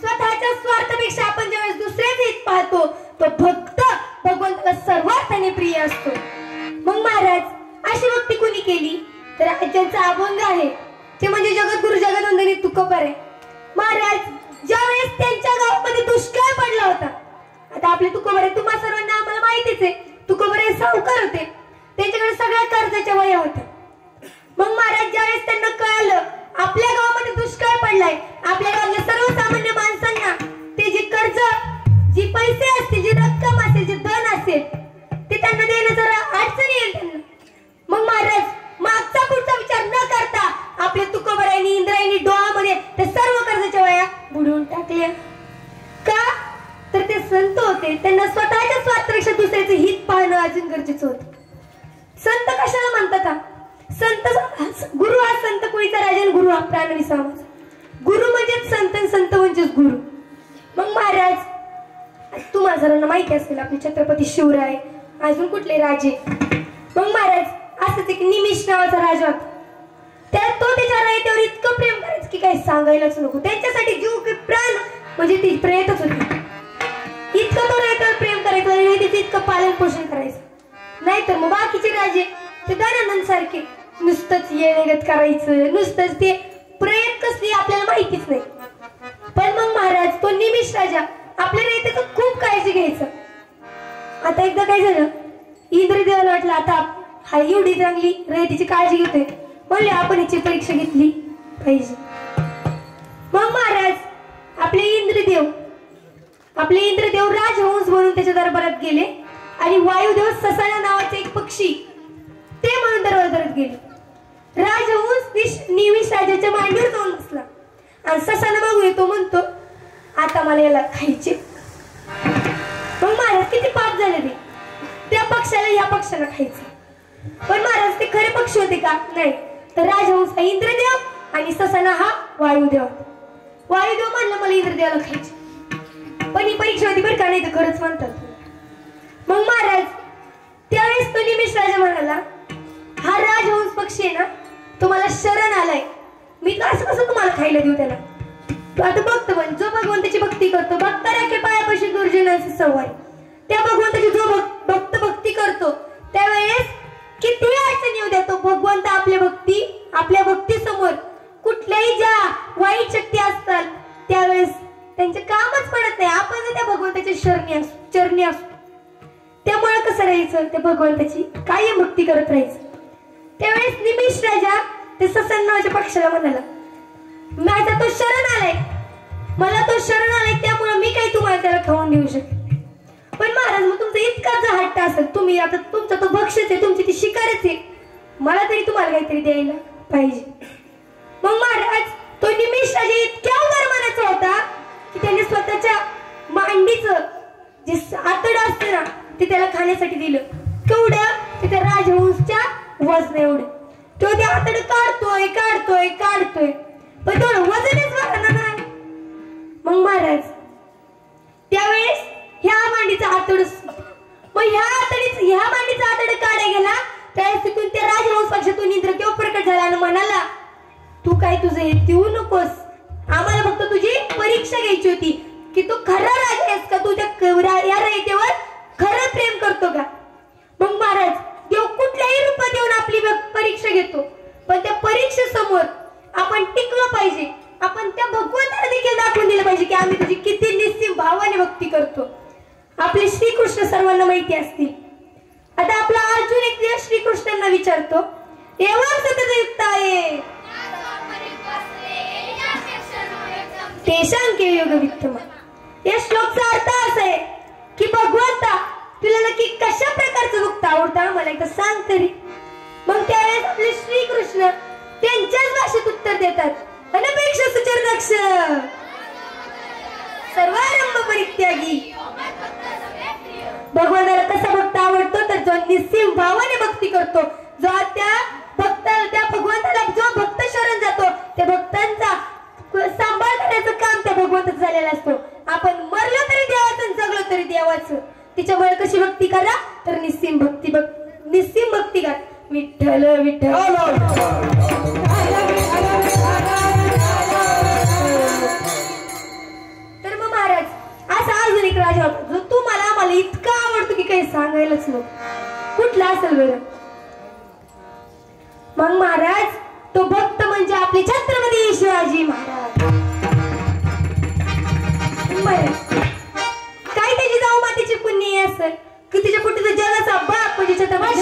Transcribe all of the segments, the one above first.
स्वतःच्या स्वार्थापेक्षा आपण ज्यावेळेस दुसऱ्याचे हित पाहतो तो भक्त भगवंताला सर्वार्थाने प्रिय असतो. मग महाराज अशी भक्ती कोणी केली तर राज्याचा अभंग आहे ते म्हणजे जगद्गुरु जगदवंदनी तुकोबारे महाराज. ज्यावेळेस त्यांच्या गावामध्ये दुष्काळ पडला होता, आता आपले तुकोबारे तुम्हा सर्वांना आम्हाला माहितीच आहे, तुकोबारे सावकार होते, त्यांच्याकडे सगळ्या कर्जाच्या वह्या होत्या. मग महाराज ज्यावेळेस त्यांना कळालं आपल्या गावामध्ये दुष्काळ पडलाय, आपल्या गावातल्या सर्वसामान्य माणसांना ते जे कर्ज, जी पैसे असतील, जी रक्कम असेल, जे धन असेल ते त्यांना देणं जरा अडचणी येईल त्यांना. मग महाराज मागचा पुढचा विचार न करता आपल्या तुकोबारायांनी इंद्रायणी डोळ्यामध्ये ते सर्व कर्जाच्या वह्या बुडवून टाकल्या. का तर ते संत होते, त्यांना स्वतःच्या स्वार्थापेक्षा दुसऱ्याचे हित पाहणं अजून गरजेचं होतं. संत कशाला म्हणतात? संत गुरु हा संत कोळीचा राजा आणि गुरु हा प्राण विसावाचा. गुरु म्हणजेच संत, संत म्हणजेच गुरु. मग महाराज तुम्हाला सर्वांना माहिती असेल आपले छत्रपती शिवराय, अजून कुठले राजे. मग महाराज असंच एक निमिष नावाचा राजा होता, तो त्याच्या रयतेवर इतकं प्रेम करायचं की काही सांगायलाच नको. त्यांच्यासाठी जीव की प्राण म्हणजे ती प्रेतच होती. इतकं तो रयतेवर प्रेम करायचं आणि तिचं इतकं पालन पोषण करायचं. नाहीतर मग बाकीचे राजे ते दयानंद सारखे नुसतंच येणेगत करायचं, नुसतंच ते प्रेम कसली आपल्याला माहितीच नाही. पण मग महाराज तो निमिष राजा आपल्या रयतेचं खूप काळजी घ्यायचं. आता एकदा काय झालं, इंद्रदेवाला वाटलं आता हा एवढी चांगली रयतेची काळजी घेतोय, म्हणले आपण याची परीक्षा घेतली पाहिजे. मग महाराज आपले इंद्रदेव राजहंस म्हणून त्याच्या दरबारात गेले आणि वायुदेव ससाना नावाचे एक पक्षी ते म्हणून दरबारात गेले. राजहंस निमिष राजाच्या मांडीवर जाऊन बसला आणि ससाना मागून येतो, म्हणतो आता मला याला खायचे. मग महाराज किती पाप झाले ते, त्या पक्षाला या पक्षाला खायचं. पण महाराज ते खरे पक्षी होते का? नाही. तर राजहंस हा इंद्रदेव आणि ससाना हा वायुदेव. वायुदेव म्हणलं मला इंद्रदेवाला खायचे, पण ही परीक्षा होती बरं का, नाही तर खरंच म्हणतात. मग महाराज त्यावेळेस तो निमिष राजा म्हणाला हा राजहंस पक्षी आहे ना, तुम्हाला शरण आलाय, मी असं कसं तुम्हाला खायला देऊ त्याला. आता भक्त पण जो भगवंताची भक्ती करतो, भक्त राखे पायापाशी दुर्जनाचे सवारी, त्या भगवंताची जो भक्त भक्ती करतो त्यावेळेस किती अडचणी येऊ द्या, तो भगवंत आपल्या भक्ती समोर कुठल्याही ज्या वाईट शक्ती असतात त्यावेळेस त्यांचे कामच पडत नाही. आपण जर त्या भगवंताच्या चरणी असतो त्यामुळे कसं राहायचं, त्या भगवंताची कायम भक्ती करत राहायचं. त्यावेळेस निमिष राजा ते ससन्नाच्या पक्षाला म्हणाला माझा तो शरण आलाय, मला तो शरण आलाय, त्यामुळे मी काही तुम्हाला त्याला खाऊन देऊ शकते. पण महाराज मग तुमचा इतका जर हट्ट असेल, तुम्ही आता तुमचा तो भक्षच आहे, तुमची ती शिकारच आहे, मला तरी तुम्हाला काहीतरी द्यायला पाहिजे. मग महाराज तो निमिष राजा इतक्या उदारमानाचा होता की त्याने स्वतःच्या मांडीचं जे आतड असते ना ते त्याला खाण्यासाठी दिलं. केवढं? ते त्या राजहंसच्या वजन एवढं. तो ते आतड काढतोय पण तो वजनच वाढणार नाही. मग महाराज त्यावेळेस ह्या मांडीचा आतड, मग ह्या मांडीचा आतड काढायला गेला त्यावेळेस तिथून त्या राजहंस पक्षातून इंद्रदेव प्रकट झाला आणि म्हणाला तू काय तुझं हे देऊ नकोस, आम्हाला फक्त तुझी परीक्षा घ्यायची होती की तू खरा राजा आहेस का, तू त्या या रयतेवर खरं प्रेम करतो का. मग महाराज देव कुठल्याही रूपात येऊन आपली परीक्षा घेतो, पण त्या परीक्षेसमोर आपण टिकलं पाहिजे. आपण त्या भगवंताला देखील दाखवून दिलं पाहिजे की आम्ही तुझी किती निस्सीम भावाने भक्ती करतो. आपले श्रीकृष्ण सर्वांना माहिती असतील. आता आपला अर्जुन एक दिवस श्रीकृष्णांना विचारतो एवढं सतत युक्त आहे तेषांके योग वित्तमा. या श्लोकचा अर्थ असा आहे की भगवंता तुला नक्की कशा प्रकारचं भक्त आवडतं मला एकदा सांग तरी. मग त्यावेळेस आपले श्रीकृष्ण त्यांच्याच भाषेत उत्तर देतात अनपेक्षा सुचर दक्ष सर्वारंभ परित्यागी. भगवंताला कसा भक्त आवडतो तर जो निस्सीम भावाने भक्ती करतो, जो त्या भगवंताला जो भक्त शरण जातो त्या भक्तांचा सांभाळ करण्याचं काम त्या भगवंताचं झालेलं असतो. आपण मरलो तरी देवाचं, जगलो तरी देवाचं. तिच्यामुळे कशी भक्ती करा तर निस्सीम भक्ती करा. विठ्ठल विठ्ठल. काही सांगायलाच नको. कुठला असेल बरं? मग महाराज तो भक्त म्हणजे आपले छत्रपती शिवाजी महाराज. बरं, काय त्याची जाऊ मातेची पुण्य असेल की तिच्या कुठे जगाचा बाप म्हणजे छत्रपती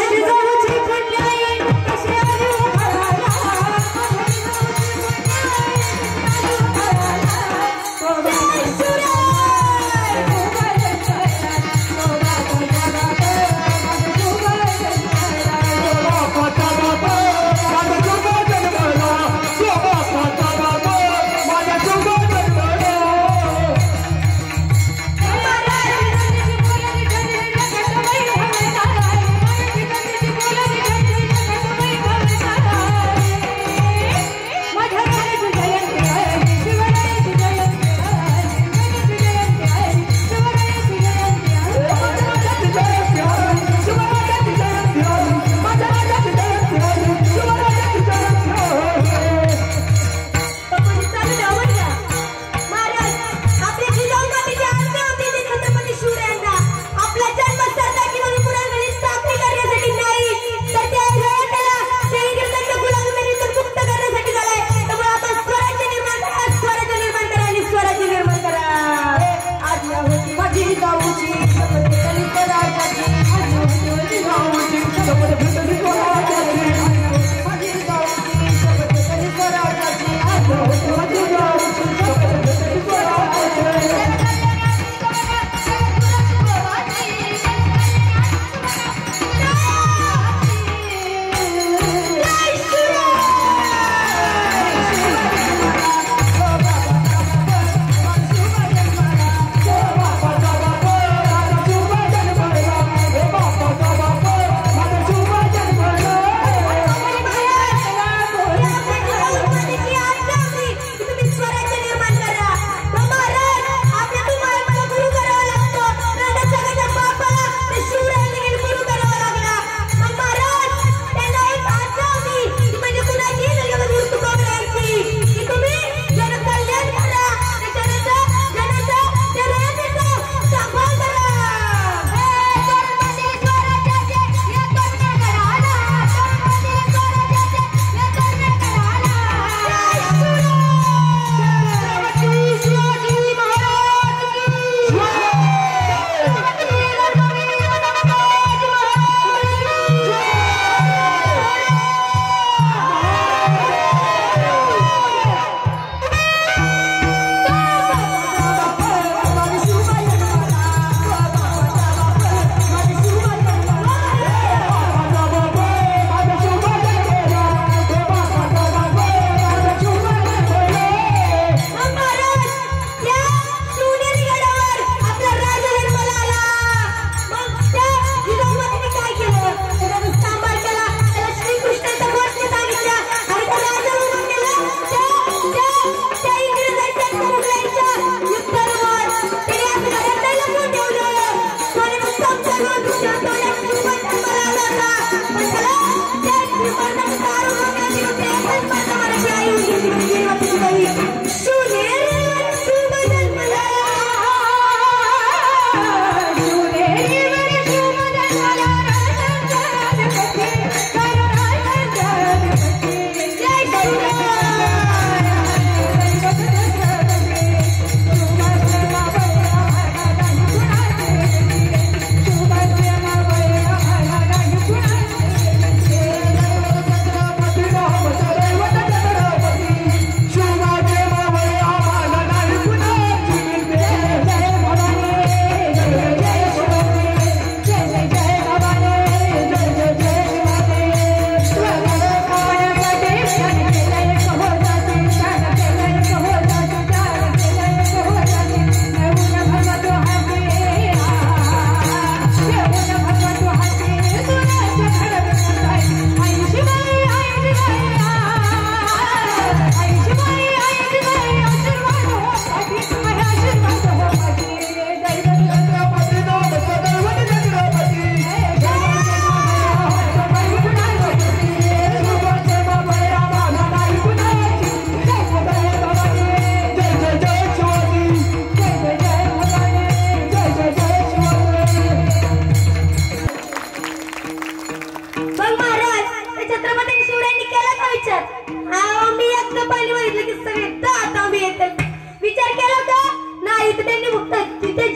इथे त्यांनी फक्त तिथे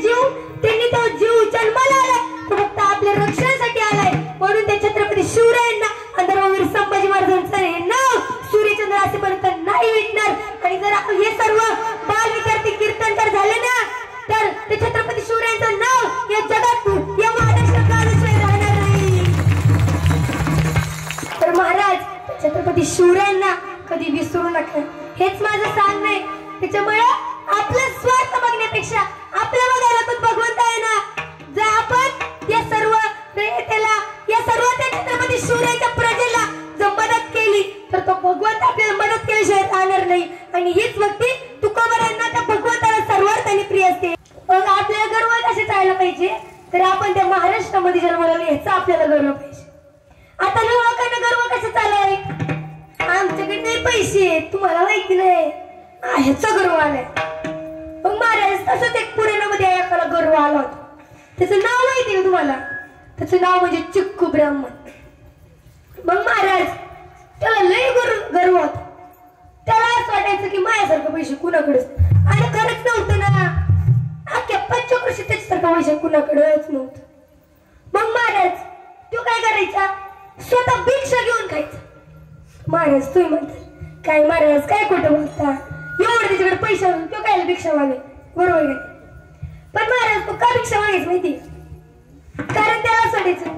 त्यांनी तो जीव जन्माला आलाय, तो फक्त आपल्या रक्षणासाठी आलाय. म्हणून त्या छत्रपती शिवरायांना अंतर्वीर संभाजी महाराजांचं हे नाव सूर्यचंद्र असेपर्यंत नाही विटणार. आणि जर हे सर्व बाल विद्यार्थी कीर्तनकार झाले ना, तर ते छत्रपती शिवरायांचं नाव या जगात या महाराष्ट्रात गाजल्याशिवाय राहणार नाही. तर महाराज छत्रपती शिवरायांना कधी विसरू नका, हेच माझं सांगणं आहे. त्याच्यामुळे आपला स्वार्थ बघण्यापेक्षा आपल्या बघायला पण भगवंत आहे ना. जर आपण या सर्व त्या छत्रपती शिवरायांच्या प्रजेला जर मदत केली तर तो भगवंत आपल्याला मदत केल्याशिवाय राहणार नाही. आणि हीच व्यक्ती तुकोबारांना त्या भगवंताला सर्वार्थाने प्रिय असते. मग आपल्याला गर्व कसे चालला पाहिजे, तर आपण त्या महाराष्ट्रामध्ये जन्माला याचा आपल्याला गर्व पाहिजे. आता लोकांना गर्व कसं चाललाय, आमच्याकडे नाही पैसे, तुम्हाला माहिती नाही, ह्याचा गर्व आलाय. मग महाराज तसंच एक पुराणामध्ये एकाला गर्व आला होता. त्याचं नाव माहिती आहे तुम्हाला? त्याचं नाव म्हणजे चिक्कू ब्राह्मण. मग महाराज त्याला लय गर्व होता. त्याला असं वाटायचं की माझ्यासारखं पैसे कुणाकडेच, आणि खरंच नव्हतं ना. अख्ख्या पंचकृषी त्याच्यासारखं पैसे कुणाकडेच नव्हतं. मग महाराज तो काय करायचा, स्वतः भिक्षा घेऊन खायचा. महाराज तुम्ही म्हणता काय महाराज काय खोटं बोलता, एवढं त्याच्याकडे पैसा तो काय भिक्षा मागे, बरोबर आहे. पण महाराज तो का भिक्षा मागायचं माहिती, कारण त्याला असं वाटायचं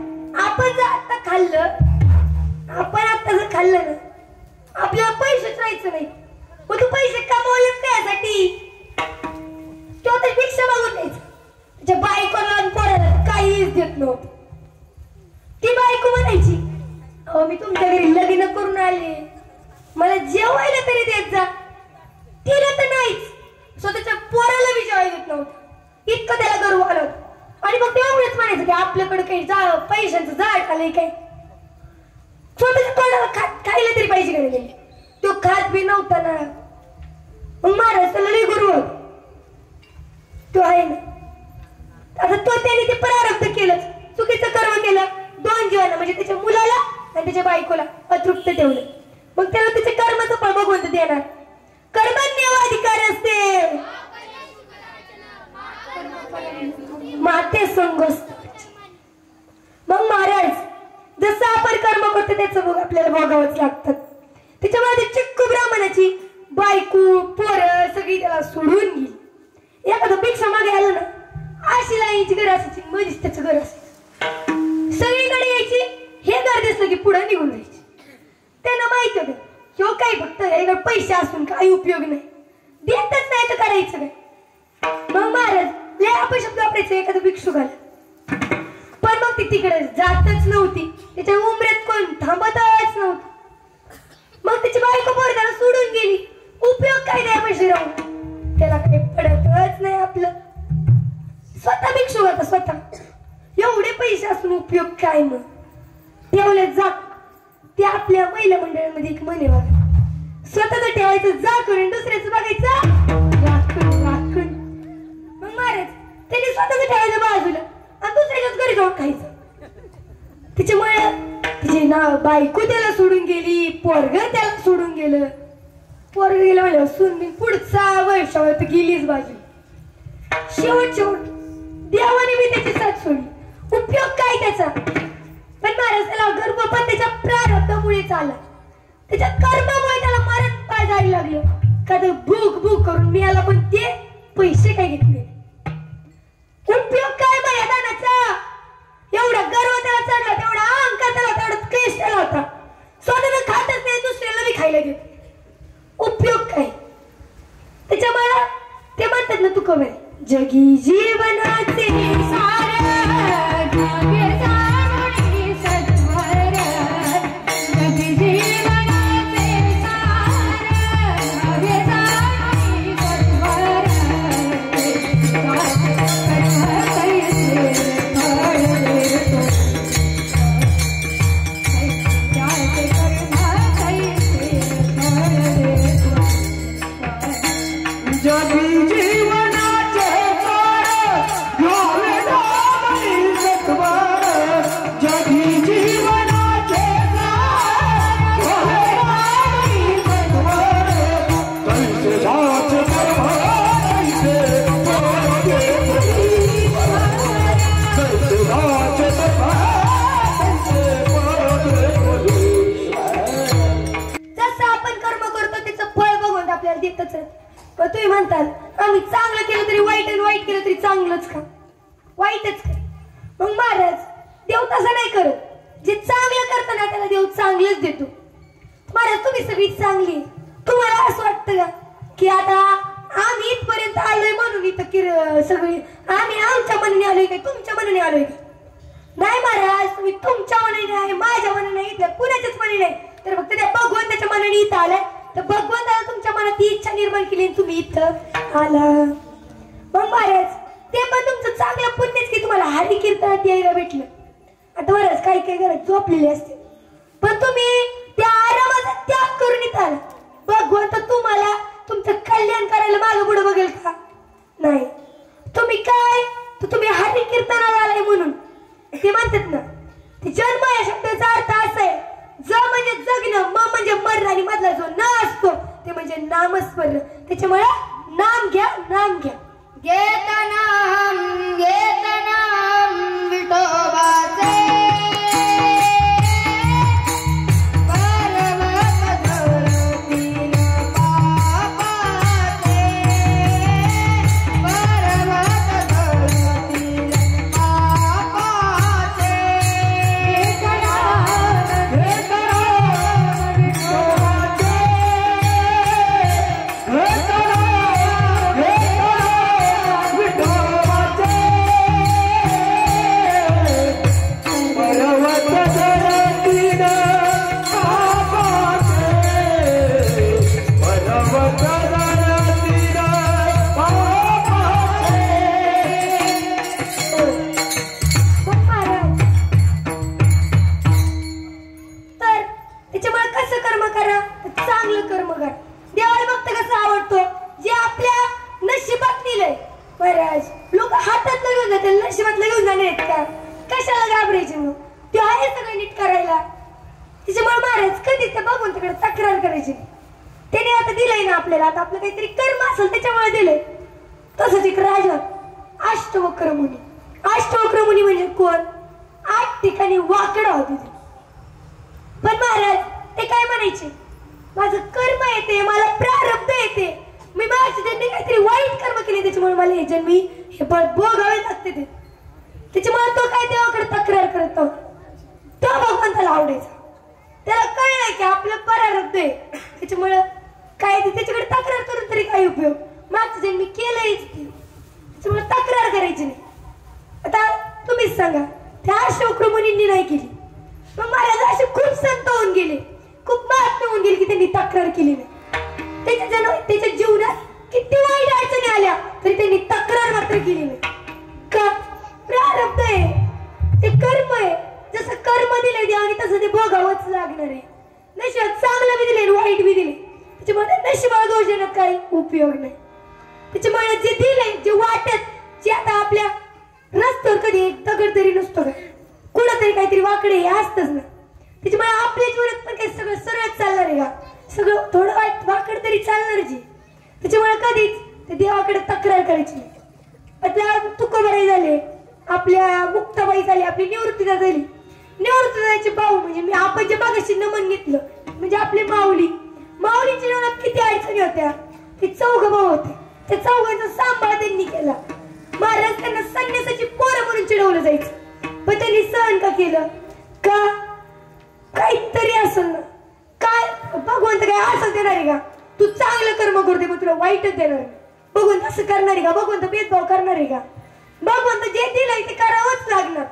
आपण जर आता जर खाल्लं ना, आपल्याला पैसेच राहायचं नाही. मग तू पैसे कमवले त्यासाठी तो तर भिक्षा मागून द्यायचं. त्याच्या बायकोला आणि पोराला काहीच देत नव्हतं. ती बायको म्हणायची, अहो मी तुमच्या घरी लग्न करून आले, मला जेवायला तरी देत जा. तिला तर नाहीच, स्वतःच्या पोराला बी जेवायला देत नव्हतं. इतकं त्याला गर्व आलं. आणि मग तेवढंच म्हणायचं की आपल्याकडे काही पैशांचं झाड आलंय काय, स्वतःच्या पोराला खायला तरी पाहिजे का नाही. तो खात बी नव्हता ना. मग महाराज त्याला लई गुरु होत तो आहे ना. आता तो त्याने ते प्रारब्ध केलं, चुकीचं कर्म केलं. 2 जीवांना म्हणजे त्याच्या मुलाला आणि त्याच्या बायकोला अतृप्त ठेवलं. मग त्याला त्याच्या कर्माचं फळ भगवंत देणार. कर्मण्य अधिकार असते माते संगोस्त. मग महाराज जसं आपण कर्म करतो त्याचं भोग आपल्याला भोगावंच लागतात. त्याच्यामध्ये चिक्कू ब्राह्मणाची बायको पोरं सगळी त्याला सोडून गेली. एखादं भिक्षा मागे आलं ना, अशी लाईची घर असायची, मधीच त्याचं घर असायचं. सगळीकडे यायची, हे घर दिसलं की पुढे निघून जायची. त्यांना माहित होतं ह्यो काही फक्त याकडे पैसे असून काही उपयोग नाही, देतच नाही तर करायचं काय. मग महाराज लय अपशब्द वापरायचं एखादं भिक्षुक आलं, पण मग ती तिकडे जातच नव्हती. त्याच्या उमऱ्यात कोण थांबतच नव्हतं. मग त्याची बायको पोर त्याला सोडून गेली. उपयोग काय द्या पैसे राहून, त्याला काही पडतच नाही. आपलं स्वतः भिक्षुक होता, स्वतः एवढे पैसे असून उपयोग काय. मग ठेवले जा ते आपल्या महिला मंडळामध्ये एक म्हणे बघा, स्वतःच ठेवायचं जा करून, दुसऱ्याचं बघायचं राखून. मग महाराज त्यांनी स्वतःच ठेवायचं बाजूला आणि दुसऱ्याच्याच घरी जाऊन खायचं. त्याच्यामुळे तिची बायको त्याला सोडून गेली, पोरग त्याला सोडून गेलं. पोरग गेलं म्हणलं सुन पुढचा वर्षावर तर गेलीच बाजू. शेवट देवाने मी त्याची साथ सोडली. उपयोग काय त्याचा. पण महाराज त्याला गर्व पण त्याच्या प्रारब्धामुळे आला. त्याच्या कर्मामुळे त्याला मरण पाय जायला लागलं. का तर भूक करून मिळाला, पण ते पैसे काय घेतले. उपयोग काय मैदानाचा. एवढा गर्व त्याला चढला, तेवढा अहंकार त्याला, तेवढा क्लेश त्याला होता. स्वतःला खातच नाही, दुसऱ्याला बी खायला घेत. उपयोग काय. त्याच्यामुळे ते म्हणतात ना तुकोबा, जगी जीवनाचे सार जीवनाचे सार केलं तरी वाईट आणि वाईट केलं तरी चांगलंच का? वाईटच का? मग महाराज देव तसं नाही करत. जे चांगलं करतं ना त्याला देव चांगलंच देतो. महाराज तुम्ही सगळी चांगली, तुम्हाला असं वाटतं का की आता आम्ही इथपर्यंत आलोय म्हणून इथं सगळी आम्ही आमच्या मनाने आलोय काय तुमच्या मनाने आलोय का? नाही महाराज, तुम्ही तुमच्या मनाने नाही, माझ्या मनाने नाही, इथल्या कुणाच्याच मनाने नाही, तर फक्त त्या भगवंताच्या मनाने इथं आलाय. तर भगवंताला तुमच्या मनात ती इच्छा निर्माण केली आणि तुम्ही इथं आला. मग महाराज ते पण तुमचं चांगलं पुण्यच की तुम्हाला हरी कीर्तनात यायला भेटलं. आता बरंच काही काही घरात झोपलेले असते, पण तुम्ही त्या आरामाचा त्याग करून इथं आला. भगवंत तुम्हाला तुमचं कल्याण करायला मागं पुढे बघेल का? नाही. तुम्ही काय तर तुम्ही हरी कीर्तनाला आलाय म्हणून ते म्हणतात ना, ते जन्म या शब्दाचा अर्थ असा आहे, ज म्हणजे जगणं, म म्हणजे मरण आणि मधला जो न असतो ते म्हणजे नामस्मरण. त्याच्यामुळे नाम घ्या, नाम घ्या. घेतनाम घेतनाम विठोबाचे आपलं काहीतरी कर्म असेल त्याच्यामुळे दिलंय. तसंच एक राजा अष्टवक्र मुनी. अष्टवक्र मुनी म्हणजे कोण? 8 ठिकाणी वाकडा होते. पण महाराज ते काय म्हणायचे, माझं कर्म येते, मला प्रारब्ध येते, मी माझ्या जन्मी काहीतरी वाईट कर्म केले त्याच्यामुळे मला हे जन्मी हे फळ भोगावे लागते. ते त्याच्यामुळे तो काय देवाकडे तक्रार करत तो भगवंताला आवडायचा. त्याला कळलं की आपलं प्रारब्ध आहे, त्याच्यामुळे काय त्याच्याकडे तक्रार करून तरी काय उपयोग, मागचं जन्मी केलंयच त्याच्यामुळे तक्रार करायची नाही. आता तुम्हीच सांगा, त्या अशोक मुनींनी नाही केली, मग महाराज असे खूप संत होऊन गेले, खूप महात्मा होऊन गेले की त्यांनी तक्रार केली नाही. त्याच्या जीवनात किती वाईट अडचणी आल्या तरी त्यांनी तक्रार मात्र केली नाही. का? प्रारब्ध आहे, ते कर्म आहे. जसं कर्म दिले देवाने तसं ते भोगावंच लागणार आहे. नशिबात चांगलं बी दिले वाईट बी दिले, त्याच्यामुळे नशिबाला दोष देण्यात काही उपयोग नाही. त्याच्यामुळे जे दिले, जे वाटत, जे आता आपल्या रस्त्यावर कधी एक दगड तरी नसतो का, कुठंतरी काहीतरी वाकडे हे असतच ना. त्याच्यामुळे आपल्या जीवनात पण काही सगळं सरळ चालणार आहे का? सगळं थोडं वाकड तरी चालणार जी. त्याच्यामुळे कधीच ते देवाकडे तक्रार करायची नाही. आपल्या तुकोबाई झाले, आपल्या मुक्ताबाई झाली, आपली निवृत्तीदा झाली. निवृत्तीदाचे भाऊ म्हणजे मी आपण जे मागाशी नमन घेतलं म्हणजे आपली माऊलीच्या जीवनात किती अडचणी होत्या. ते 4 भाऊ होते, त्या 4 सांभाळ त्यांनी केला. महाराज त्यांना संन्यासाची पोरं म्हणून चिडवलं जायचं, पण त्यांनी सहन का केलं? का? काहीतरी असेल ना. काय भगवंत काय असं देणार आहे का? तू चांगलं कर्म करते मग तुला वाईटच देणार. भगवंत असं करणार आहे का? भगवंत भेदभाव करणार आहे का? भगवंत जे दिलंय ते करावंच लागणार.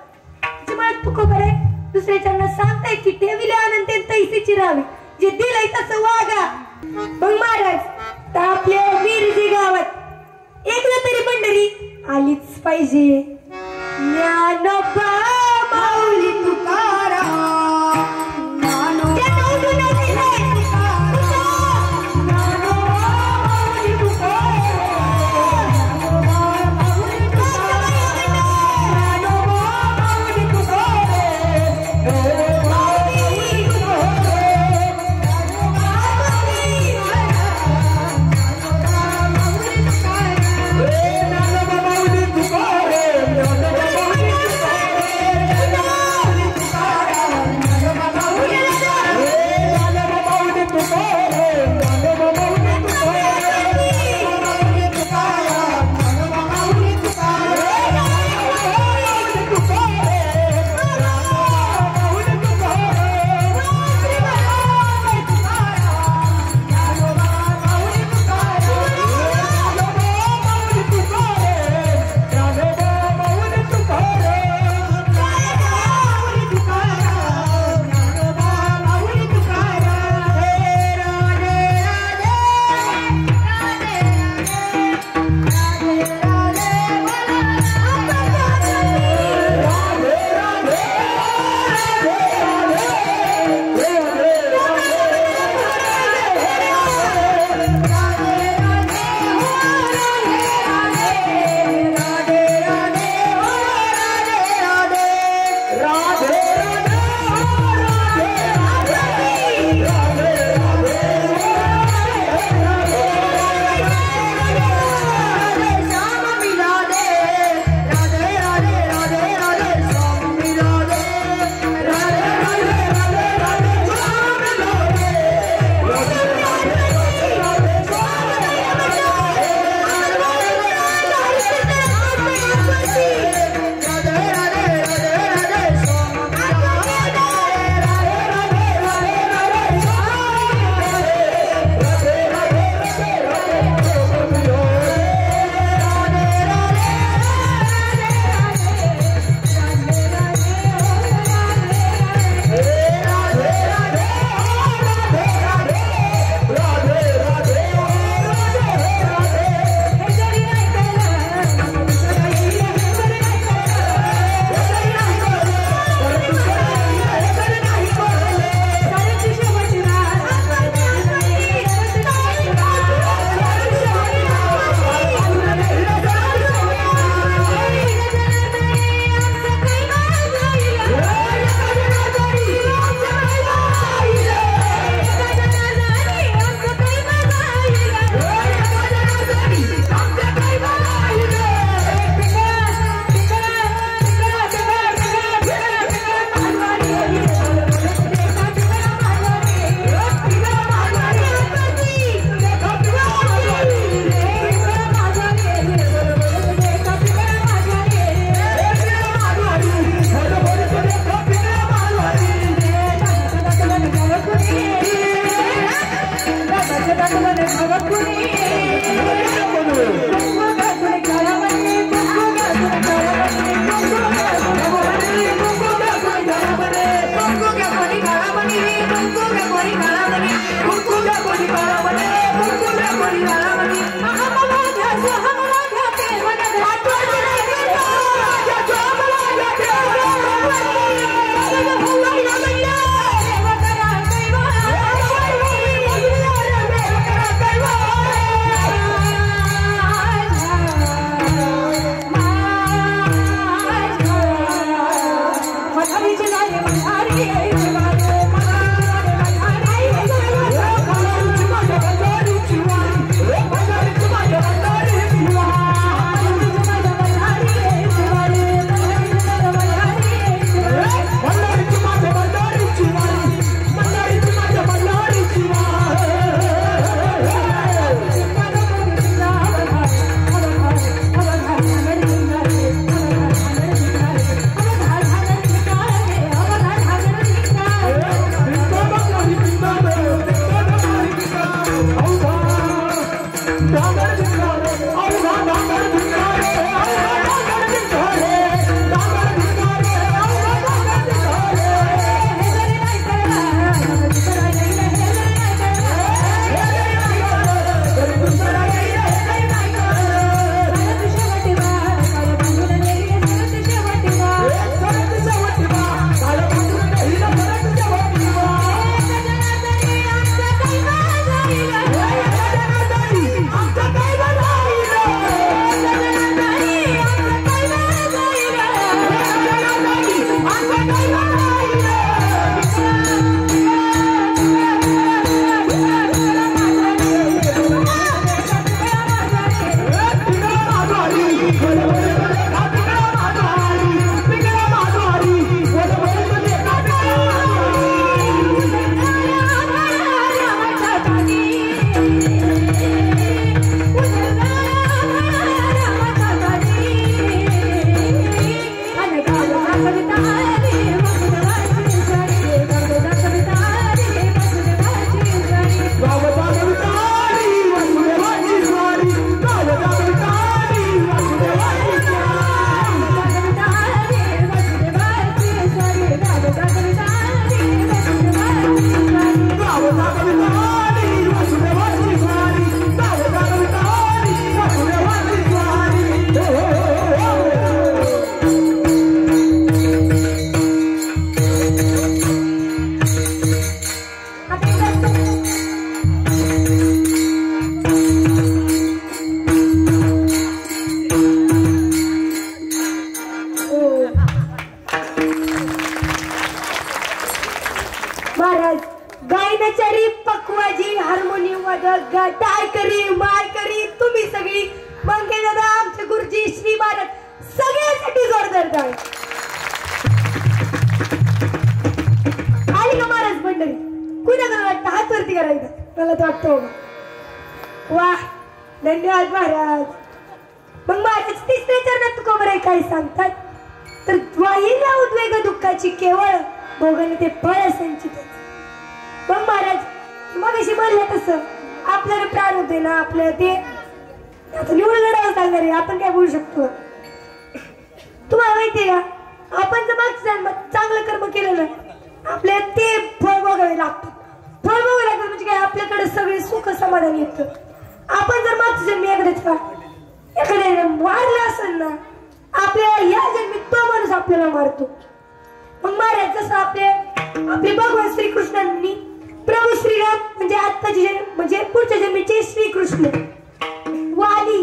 त्याच्यामुळे तुकोबाई दुसऱ्याच्यांना सांगताय की ठेविले आनंद तैसीची राहावी, जे दिलंय तसं वागा. मग महाराज आपल्या मिरजी गावात एकदा तरी पंढरी आलीच पाहिजे. ज्ञानोबा माऊली तुकाराम टाळ. आली का महाराज मंडळी? कुणाला वाटतं हात वरती करायचं? मला तर वाटतं वा, धन्यवाद महाराज. मग महाराज तिसऱ्या चरणात तुकोबर आहे काय सांगतात? तर वाहिला उद्वेग दुःखाची केवळ भोगन ते फळ संचित. मग महाराज मग अशी म्हणलं तसं आपल्याला प्राण होते ना, आपलं ते आता निवडून लढावं सांगणार आहे. आपण काय बोलू शकतो? तुम्हाला माहितीये का, आपण जर मागच्या जन्मात चांगलं कर्म केलं ना, आपल्याला ते फळ भोगावे लागतं. फळ भोगावे लागतं म्हणजे काय, आपल्याकडे सगळे सुख समाधान येतं. आपण जर मागच्या जन्मी एखाद्या मारलं असेल ना, आपल्याला या जन्मी तो माणूस आपल्याला मारतो. मग महाराज जसं आपले भगवान श्रीकृष्णांनी प्रभू श्रीराम म्हणजे आत्ताचे म्हणजे पुढच्या जन्मीचे श्रीकृष्ण, वाली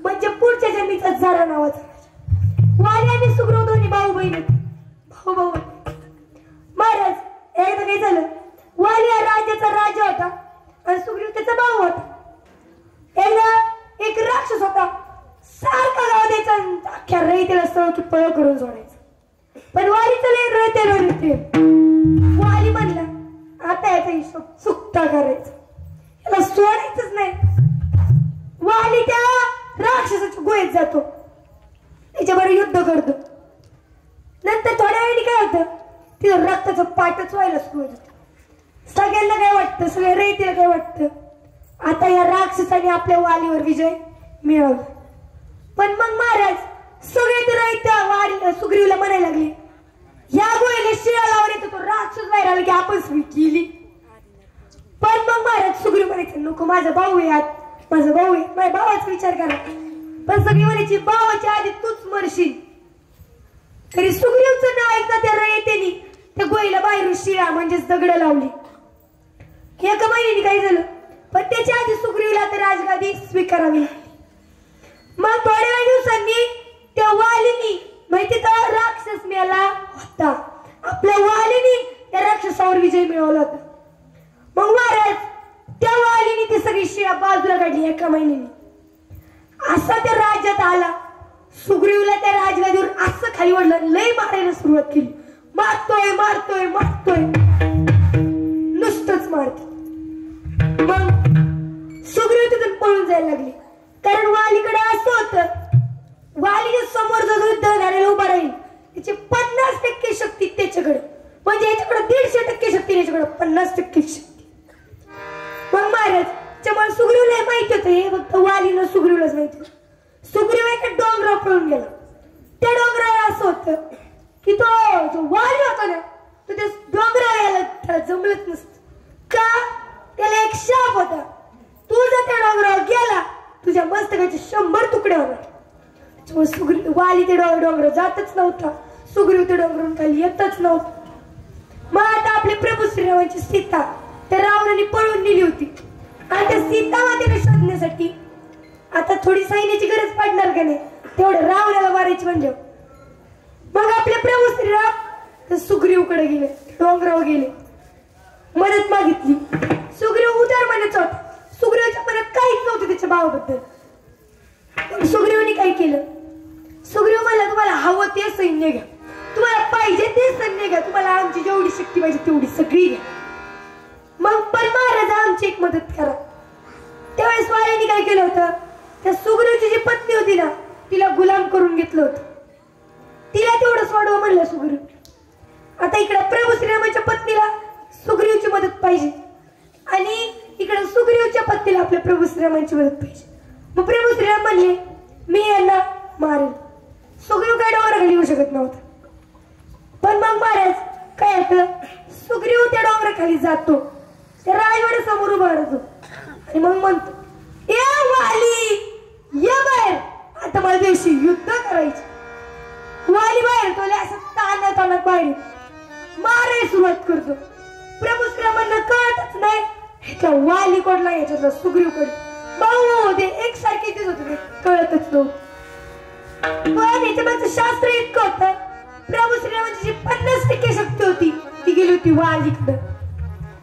म्हणजे पुढच्या जन्मीचा जरा नावाचा वाली आणि सुग्रीव दोन्ही भाऊ बहीण भाऊ. महाराज एकदा काय झालं, वाली हा राज्याचा राजा होता आणि सुग्रीव त्याचा भाऊ होता. एकदा एक राक्षस होता, सारखा गाव द्यायचा, अख्ख्या रयतेला स्थळ की पळ करून सोडायचं. पण वालीचं लय रयतेला वाली म्हणला आता याचा हिशोब चुकता करायचा, याला सोडायचंच नाही. वाली त्या राक्षसाच्या गुहेत जातो, त्याच्याबरोबर युद्ध करतो. नंतर थोड्या वेळाने काय होतं, तिथं रक्ताचं पाटच व्हायला सुरू होतं. सगळ्यांना काय वाटतं, सगळ्या रयतेला काय वाटतं, आता या राक्षसाने आपल्या वालीवर विजय मिळवला. पण मग महाराज सगळे ते रयता वाली सुग्रीवला म्हणायला लागले, या गोळीला शिळा लावून येतो तो राक्षस बाहेर आला की आपण स्वीट केली. पण मग महाराज सुग्रीव म्हणायचं नको, माझा भाऊ आहे, माझा भाऊ आहे, माझ्या भावाचा विचार करा. पण सगळी म्हणायची भावाच्या आधी तूच मरशील. तरी सुग्रीवचं नाव ऐकता त्या रयतेनी त्या गोळीला बाहेरून शिळा म्हणजेच दगड लावली. एका महिन्याने काय झालं, पण त्याच्या आधी सुग्रीवला तर राजगादी स्वीकारावी. मग थोड्या दिवसांनी त्या वालीनी माहिती तर राक्षस मेला होता, आपल्या वालीनी त्या राक्षसावर विजय मिळवला होता. मग महाराज त्या वालीनी ती सगळी शिळा बाजूला काढली एका महिन्याने. असा त्या राज्यात आला, सुग्रीवला त्या राजगादीवर असं खाली ओढलं, लय मारायला सुरुवात केली. मारतोय मारतोय मारतोय नुसतंच मारते. मग सुग्रीव तिथून पळून जायला लागली, कारण वालीकडे असं होतं, वालीच्या समोर जो युद्ध झालेला उभा राहील त्याची 50% शक्ती त्याच्याकडे, म्हणजे याच्याकडे 150% शक्ती, याच्याकडे 50% शक्ती. मग महाराज त्यामुळे सुग्रीवला माहिती होतं, हे फक्त वालीनं सुग्रीवलाच माहिती होतं. सुग्रीव एका डोंगरावर पळून गेला. त्या डोंगरावर असं होतं की तो जो वाली होता ना, तो त्या डोंगरावर यायला त्याला जमलंच नसतं. का? त्याला एक शाप होता, तू जर त्या डोंगरावर गेला तुझ्या मस्तकाचे 100 तुकडे होणार. सुग्रीव वाली ते डोंगर जातच नव्हता, सुग्रीव ते डोंगरून खाली येतच नव्हता. मग आता आपले प्रभू श्रीरामाची सीता त्या रावणाने पळून नेली होती आणि त्या सीता मातेला शोधण्यासाठी आता थोडी सैन्याची गरज पडणार का नाही, तेवढं रावणाला मारायची म्हणजे. मग आपले प्रभू श्रीराम सुग्रीवकडे गेले, डोंगरावर गेले, मदत मागितली. सुग्रीव उदार मनाचा होता, सुग्रीवच्या मनात काहीच नव्हतं त्याच्या भावाबद्दल. सुग्रीवने काय केलं, सुग्रीव म्हणला तुम्हाला हवं ते सैन्य घ्या, तुम्हाला पाहिजे ते सैन्य घ्या, तुम्हाला आमची जेवढी शक्ती पाहिजे तेवढी सगळी घ्या. मग पण महाराज आमची एक मदत करा. त्यावेळेस वालीने काय केलं होतं, त्या सुग्रीवची जी पत्नी होती ना तिला गुलाम करून घेतलं होतं, तिला तेवढं सोडवं म्हणलं सुग्रीव. आता इकडे प्रभू श्रीरामाच्या पत्नीला सुग्रीवची मदत पाहिजे आणि इकडे सुग्रीवच्या पत्नीला आपल्या प्रभू श्रीरामांची मदत पाहिजे. मग प्रभू श्रीराम म्हणले मी यांना मारेल. सुग्रीव काय डोंगराखाली येऊ शकत नव्हता. पण मग महाराज काय होतं, सुग्रीव त्या डोंगराखाली जातो, त्या राजवाड्या समोर उभा राहतो आणि मग म्हणतो ए वाली ये बाहेर, आता मला दिवशी युद्ध करायचे. वाली बाहेर तो असं तानात बाहेर मारायला सुरुवात करतो. प्रभू श्रीरामांना कळतच नाही ह्याच्या वाली कोडला याच्यातला सुग्रीवकडे भाऊ ते एकसारखे दिसत होते, कळतच नव्हतं. पण याच्या मागचं शास्त्र इतकं होतं, प्रभू श्रीरामांची जी 50% शक्ती होती ती गेली होती वालीकडं.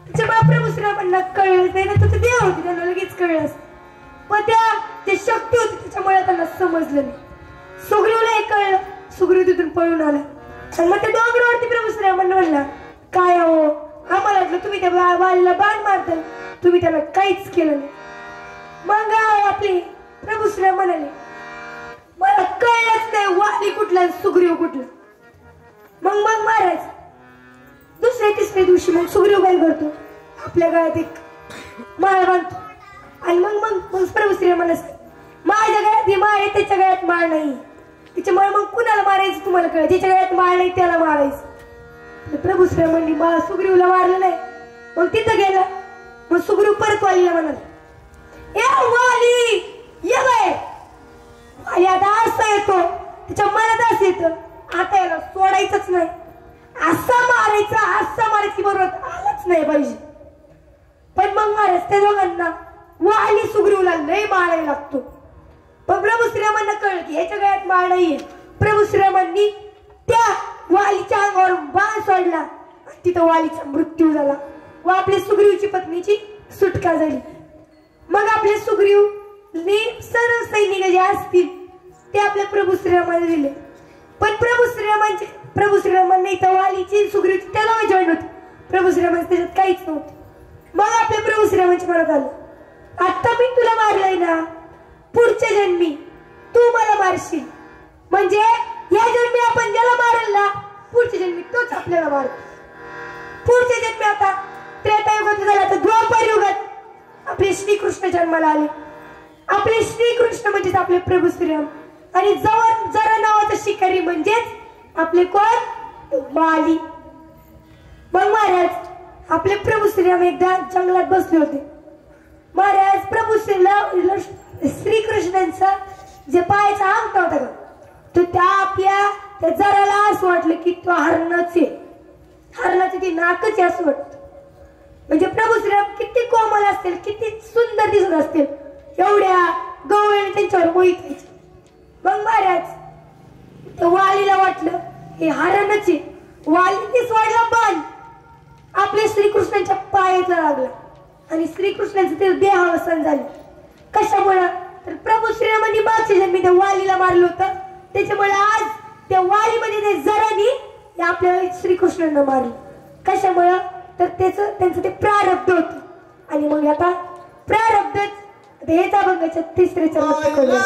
त्याच्यामुळे प्रभू श्रीरामांना कळलंच नाही, ना तर ते देव होते त्यांना लगेच कळलं असतं. पण त्या शक्ती होती त्याच्यामुळे त्यांना समजलं नाही. सुग्रीवला हे कळलं, सुग्रीव तिथून पळून आला आणि मग त्या डोंगरावरती प्रभू श्रीरामांना म्हणला, काय हो आम्हाला वाटलं तुम्ही त्या वालीला बाण मारताल, तुम्ही त्याला काहीच केलं नाही. मग आपले प्रभू श्रीराम म्हणाले, मला कळलंच नाही वाली कुठला सुग्रीव कुठला. मग महाराज दुसऱ्या तिसऱ्या दिवशी मग सुग्रीव काय करतो, आपल्या गळ्यात एक माळ बांधतो आणि मग प्रभू श्रीरामांना माझ्या गळ्यात ही माळ आहे, त्याच्या गळ्यात माळ नाही, त्याच्यामुळे मग कुणाला मारायचं तुम्हाला कळलं, ज्याच्या गळ्यात माळ नाही त्याला मारायचं. प्रभू श्रीरामांनी सुग्रीवला मारलं नाही. मग तिथं गेला. मग सुग्रीव परत वालीला म्हणाला, ए वाली ये बाय. वाली आता असा येतो, त्याच्या मनात असं येतं आता याला सोडायचंच नाही, असा मारायची बरोबर आलाच नाही पाहिजे. पण मग महाराज त्या दोघांना वाली सुग्रीवला लय मारायला लागतो. पण प्रभू श्रीरामांना कळलं की याच्या गळ्यात माळ नाहीये. प्रभू श्रीरामांनी त्या वालीच्या अंगावर बाण सोडला आणि तिथं वालीचा मृत्यू झाला व आपल्या सुग्रीवची पत्नीची सुटका झाली. मग आपले सुग्रीव सर्व सैनिक जे असतील ते आपल्या प्रभू श्रीरामाला दिले. पण प्रभू श्रीरामांना इथं वालीची सुग्रीवची त्याला जॉईन होती. प्रभू श्रीरामांचं त्याच्यात काहीच नव्हतं. मग आपल्या प्रभू श्रीरामांची मनात आलं, आता मी तुला मारलंय ना, पुढच्या जन्मी तू मला मारशील, म्हणजे या जन्मी आपण ज्याला मारेल ना पुढच्या जन्मी तोच आपल्याला मार. पुढच्या जन्मी आता त्रेतायुगात झाला तर द्वापर युगात आपले श्रीकृष्ण जन्माला आले. आपले श्रीकृष्ण म्हणजेच आपले प्रभू श्रीराम आणि जरा नावाचा शिकारी म्हणजेच आपले कोण, वाली. मग महाराज आपले प्रभू श्रीराम एकदा जंगलात बसले होते. महाराज प्रभू श्रीकृष्णांचा जे पायाचा अंगठा होता का तो त्या जराला असं वाटलं की तो हरणाचे ती नाकच आहे असं वाटत. म्हणजे प्रभू श्रीराम किती कोमल असतील, किती सुंदर दिसत असतील, एवढ्या गवळणी त्यांच्यावर मोहित व्हायचे. मग महाराज वालीला वाटलं हे हरणच आहे. वालीने सोडला बाण आपल्या श्रीकृष्णांच्या पायाला लागला आणि श्रीकृष्णाचं ते देहावसान झालं. कशामुळे तर प्रभू श्रीरामांनी मागच्या जन्मी त्या वालीला मारलं होतं, त्याच्यामुळे आज त्या वालीमध्ये ते जरानी आपल्या श्रीकृष्णांना मारलं. कशामुळे तर त्यांचं ते प्रारब्ध होतं. आणि मग आता प्रारब्धच हेच अभंगाच्या तिसरे चरण करूया.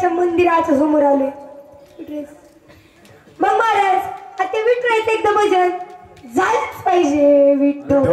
मंदिराच्या समोर आलोय. मग महाराज आता विठ्ठलाचं एकदा भजन झालंच पाहिजे. विठ्ठल